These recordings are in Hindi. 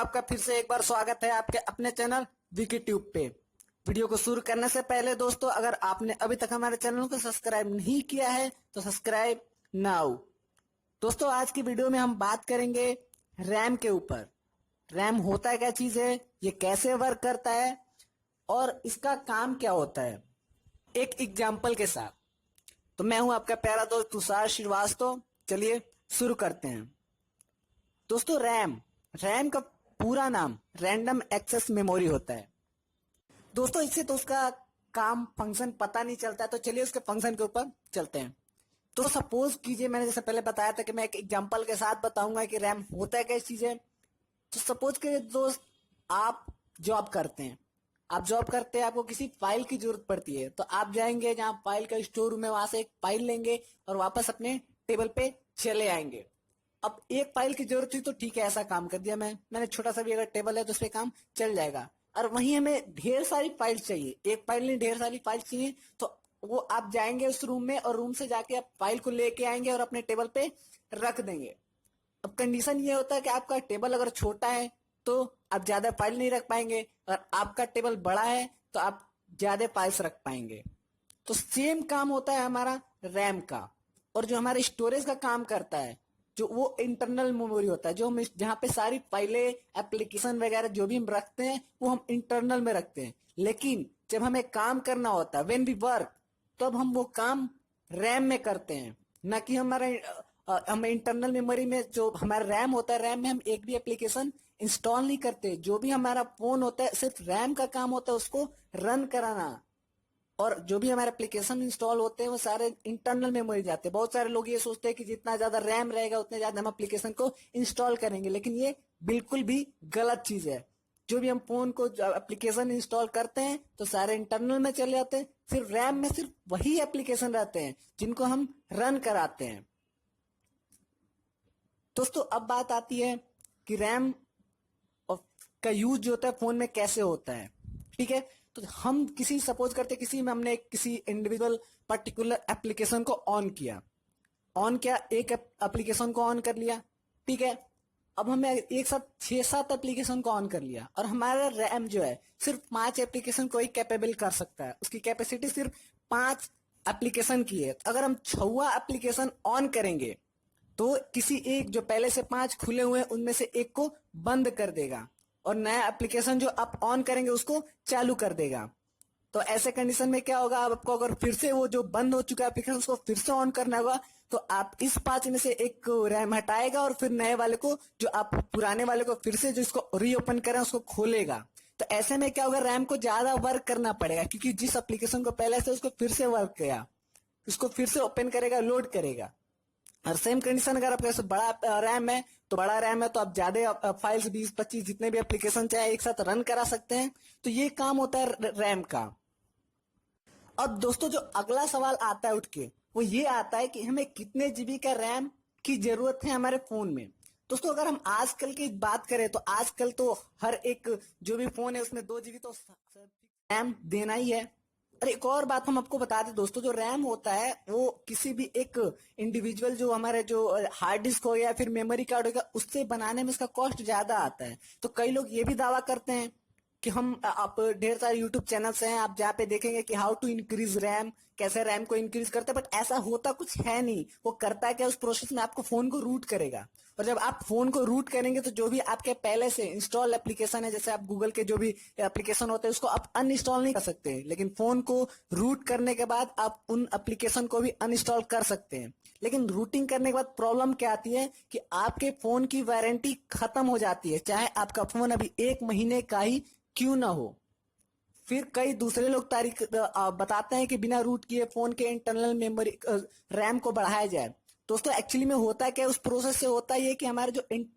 आपका फिर से एक बार स्वागत है आपके अपने चैनल विकी ट्यूब पे। वीडियो को शुरू करने से पहले दोस्तों, अगर आपने अभी तक हमारे चैनल को सब्सक्राइब नहीं किया है तो सब्सक्राइब नाउ। दोस्तों, आज की वीडियो में हम बात करेंगे रैम के ऊपर। रैम होता है क्या चीज है, ये कैसे वर्क करता है और इसका काम क्या होता है, एक एग्जाम्पल के साथ। तो मैं हूं आपका प्यारा दोस्त तुषार श्रीवास्तव। चलिए शुरू करते हैं। दोस्तों, रैम का पूरा नाम रैंडम एक्सेस मेमोरी होता है। दोस्तों, इससे तो उसका काम फंक्शन पता नहीं चलता है, तो चलिए उसके फंक्शन के ऊपर चलते हैं। तो सपोज कीजिए, मैंने जैसे पहले बताया था कि मैं एक एग्जांपल के साथ बताऊंगा कि रैम होता है क्या चीज है। तो सपोज करिए दोस्त, आप जॉब करते हैं। आपको किसी फाइल की जरूरत पड़ती है, तो आप जाएंगे जहां फाइल का स्टोर रूम है, वहां से एक फाइल लेंगे और वापस अपने टेबल पे चले आएंगे। अब एक फाइल की जरूरत थी तो ठीक है, ऐसा काम कर दिया मैंने छोटा सा भी अगर टेबल है तो उस पर काम चल जाएगा। और वहीं हमें ढेर सारी फाइल चाहिए, एक फाइल नहीं ढेर सारी फाइल चाहिए, तो वो आप जाएंगे उस रूम में और रूम से जाके आप फाइल को लेके आएंगे और अपने टेबल पे रख देंगे। अब कंडीशन ये होता है कि आपका टेबल अगर छोटा है तो आप ज्यादा फाइल नहीं रख पाएंगे, और आपका टेबल बड़ा है तो आप ज्यादा फाइल्स रख पाएंगे। तो सेम काम होता है हमारा रैम का। और जो हमारे स्टोरेज का काम करता है, जो वो इंटरनल मेमोरी होता है, जो हम जहाँ पे सारी फाइलें एप्लीकेशन वगैरह जो भी हम रखते हैं वो हम इंटरनल में रखते हैं। लेकिन जब हमें काम करना होता है, व्हेन वी वर्क, तब हम वो काम रैम में करते हैं, ना कि हम इंटरनल मेमोरी में। जो हमारा रैम होता है, रैम में हम एक भी एप्लीकेशन इंस्टॉल नहीं करते। जो भी हमारा फोन होता है, सिर्फ रैम का काम होता है उसको रन कराना। और जो भी हमारे एप्लीकेशन इंस्टॉल होते हैं वो सारे इंटरनल मेमोरी जाते हैं। बहुत सारे लोग ये सोचते हैं कि जितना ज्यादा रैम रहेगा उतने ज्यादा हम एप्लीकेशन को इंस्टॉल करेंगे, लेकिन ये बिल्कुल भी गलत चीज है। जो भी हम फोन को एप्लीकेशन इंस्टॉल करते हैं तो सारे इंटरनल में चले जाते हैं। सिर्फ रैम में सिर्फ वही एप्लीकेशन रहते हैं जिनको हम रन कराते हैं। दोस्तों, अब बात आती है कि रैम का यूज जो होता है फोन में कैसे होता है। ठीक है, तो हम सपोज करते किसी में हमने किसी इंडिविजुअल पर्टिकुलर एप्लीकेशन को ऑन किया, एक एप्लीकेशन को ऑन कर लिया। ठीक है, अब हमें एक साथ 6-7 एप्लीकेशन को ऑन कर लिया, और हमारा रैम जो है सिर्फ 5 एप्लीकेशन को ही कैपेबल कर सकता है। उसकी कैपेसिटी सिर्फ 5 एप्लीकेशन की है। अगर हम 6वां एप्लीकेशन ऑन करेंगे तो किसी एक, जो पहले से 5 खुले हुए हैं उनमें से एक को बंद कर देगा, और नया एप्लीकेशन जो आप ऑन करेंगे उसको चालू कर देगा। तो ऐसे कंडीशन में क्या होगा, आपको अगर फिर से वो जो बंद हो चुका है एप्लीकेशन उसको फिर से ऑन करना होगा, तो आप इस 5 में से एक रैम हटाएगा और फिर नए वाले को, जो आप पुराने वाले को फिर से जो इसको रीओपन करें उसको खोलेगा। तो ऐसे में क्या होगा, रैम को ज्यादा वर्क करना पड़ेगा, क्योंकि जिस एप्लीकेशन को पहले से उसको फिर से वर्क किया, उसको फिर से ओपन करेगा, लोड करेगा। और सेम कंडीशन अगर आपके पास बड़ा रैम है तो आप ज्यादा फाइल्स 20-25 जितने भी एप्लीकेशन चाहे एक साथ रन करा सकते हैं। तो ये काम होता है रैम का। अब दोस्तों, जो अगला सवाल आता है उठ के, वो ये आता है कि हमें कितने जीबी का रैम की जरूरत है हमारे फोन में। दोस्तों, अगर हम आजकल की बात करें तो आजकल तो हर एक जो भी फोन है उसमें 2 जीबी तो रैम देना ही है। और एक और बात हम आपको बता दें दोस्तों, जो रैम होता है वो किसी भी एक इंडिविजुअल, जो हमारे जो हार्ड डिस्क हो या फिर मेमोरी कार्ड होगा, उससे बनाने में इसका कॉस्ट ज्यादा आता है। तो कई लोग ये भी दावा करते हैं कि आप ढेर सारे यूट्यूब चैनल्स हैं, आप जहाँ पे देखेंगे कि हाउ टू इंक्रीज रैम, कैसे रैम को इंक्रीज करते हैं, बट ऐसा होता कुछ है नहीं। वो करता क्या, उस प्रोसेस में आपको फोन को रूट करेगा, और जब आप फोन को रूट करेंगे तो जो भी आपके पहले से इंस्टॉल एप्लीकेशन है, जैसे आप गूगल के जो भी एप्लीकेशन होते हैं उसको आप अनइंस्टॉल नहीं कर सकते, लेकिन फोन को रूट करने के बाद आप उन एप्लीकेशन को भी अनइंस्टॉल कर सकते हैं। लेकिन रूटिंग करने के बाद प्रॉब्लम क्या आती है कि आपके फोन की वारंटी खत्म हो जाती है, चाहे आपका फोन अभी 1 महीने का ही क्यों ना हो। फिर कई दूसरे लोग तारीख बताते हैं कि बिना रूट किए फोन के इंटरनल मेमोरी रैम को बढ़ाया जाए। दोस्तों, एक्चुअली में होता क्या है, उस प्रोसेस से होता ये कि हमारे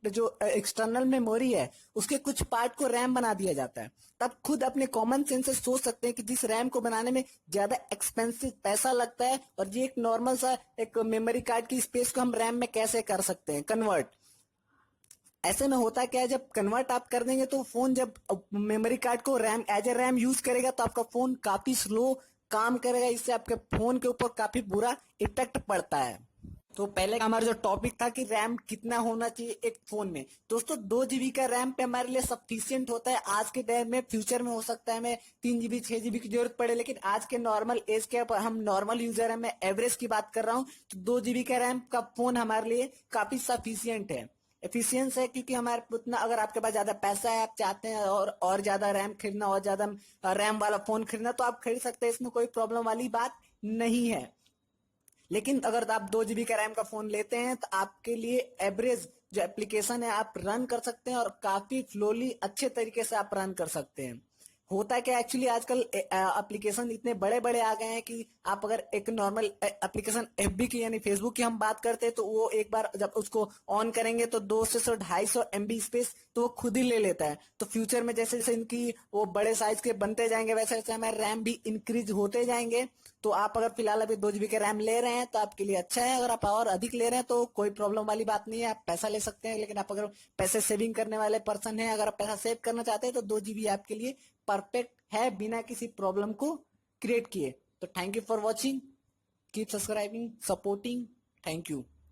जो एक्सटर्नल मेमोरी है उसके कुछ पार्ट को रैम बना दिया जाता है। तब खुद अपने कॉमन सेंस से सोच सकते हैं कि जिस रैम को बनाने में ज्यादा एक्सपेंसिव पैसा लगता है, और ये एक नॉर्मल सा एक मेमोरी कार्ड की स्पेस को हम रैम में कैसे कर सकते हैं कन्वर्ट। ऐसे में होता क्या है, जब कन्वर्ट आप कर देंगे तो फोन जब मेमोरी कार्ड को RAM as a RAM use करेगा तो आपका फोन काफी स्लो काम करेगा, इससे आपके फोन के ऊपर काफी बुरा इफेक्ट पड़ता है। तो पहले का हमारा जो टॉपिक था कि रैम कितना होना चाहिए एक फोन में। दोस्तों 2 GB का रैम पे हमारे लिए सफिशियंट होता है आज के टाइम में। फ्यूचर में हो सकता है हमें 3 GB 6 GB की जरूरत पड़े, लेकिन आज के नॉर्मल एज के हम नॉर्मल यूजर है, मैं एवरेज की बात कर रहा हूँ, तो 2 GB का रैम का फोन हमारे लिए काफी सफिशियंट है, एफिशिएंस है। क्योंकि हमारे उतना, अगर आपके पास ज्यादा पैसा है, आप चाहते हैं और ज्यादा रैम खरीदना और ज्यादा रैम वाला फोन खरीदना, तो आप खरीद सकते हैं, इसमें कोई प्रॉब्लम वाली बात नहीं है। लेकिन अगर आप 2 GB का रैम का फोन लेते हैं तो आपके लिए एवरेज जो एप्लीकेशन है आप रन कर सकते हैं, और काफी फ्लोली अच्छे तरीके से आप रन कर सकते हैं। होता है क्या, एक्चुअली आजकल एप्लीकेशन इतने बड़े बड़े आ गए हैं कि आप अगर एक नॉर्मल एप्लीकेशन एफबी की यानी फेसबुक की हम बात करते हैं, तो वो एक बार जब उसको ऑन करेंगे तो 200 से 250 MB स्पेस तो वो खुद ही ले लेता है। तो फ्यूचर में जैसे जैसे इनकी वो बड़े साइज के बनते जाएंगे, वैसे वैसे हमारे रैम भी इंक्रीज होते जाएंगे। तो आप अगर फिलहाल अभी 2 GB के रैम ले रहे हैं तो आपके लिए अच्छा है। अगर आप और अधिक ले रहे हैं तो कोई प्रॉब्लम वाली बात नहीं है, आप पैसा ले सकते हैं। लेकिन आप अगर पैसे सेविंग करने वाले पर्सन हैं, अगर आप पैसा सेव करना चाहते हैं, तो 2 GB आपके लिए परफेक्ट है, बिना किसी प्रॉब्लम को क्रिएट किए। तो thank you for watching, keep subscribing, supporting, thank you.